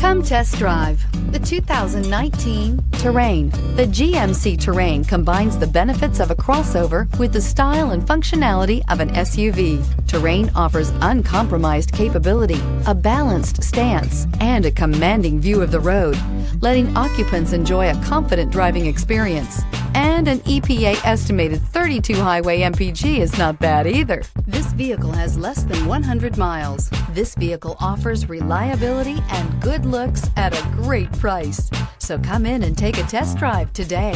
Come test drive the 2019 Terrain. The GMC Terrain combines the benefits of a crossover with the style and functionality of an SUV. Terrain offers uncompromised capability, a balanced stance, and a commanding view of the road, letting occupants enjoy a confident driving experience. And an EPA estimated 32 highway MPG is not bad either. This vehicle has less than 100 miles. This vehicle offers reliability and good looks at a great price. So come in and take a test drive today.